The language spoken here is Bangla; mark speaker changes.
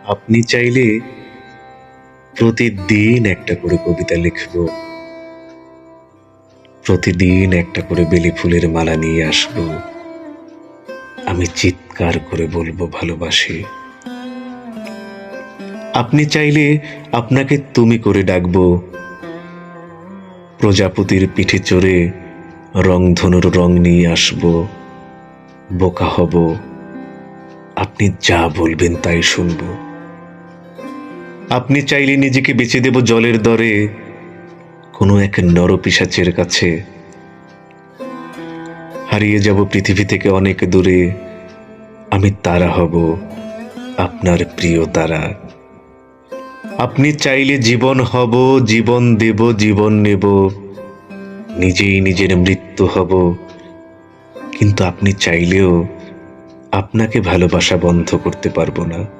Speaker 1: আপনি চাইলে প্রতিদিন একটা করে কবিতা লিখব, প্রতিদিন একটা করে বেলি ফুলের মালা নিয়ে আসব। আমি চিৎকার করে বলবো ভালোবাসি। আপনি চাইলে আপনাকে তুমি করে ডাকবো, প্রজাপতির পিঠে চড়ে রংধনুর রং নিয়ে আসব। বোকা হব, আপনি যা বলবেন তাই শুনব। আপনি চাইলে নিজেকে বেচে দেব জলের দরে, কোনো এক নরপিশাচের কাছে। হারিয়ে যাব পৃথিবী থেকে অনেক দূরে, আমি তারা হব, আপনার প্রিয় তারা। আপনি চাইলে জীবন হব, জীবন দেব, জীবন নেব, নিজেই নিজের মৃত্যু হব। কিন্তু আপনি চাইলেও আপনাকে ভালোবাসা বন্ধ করতে পারবো না।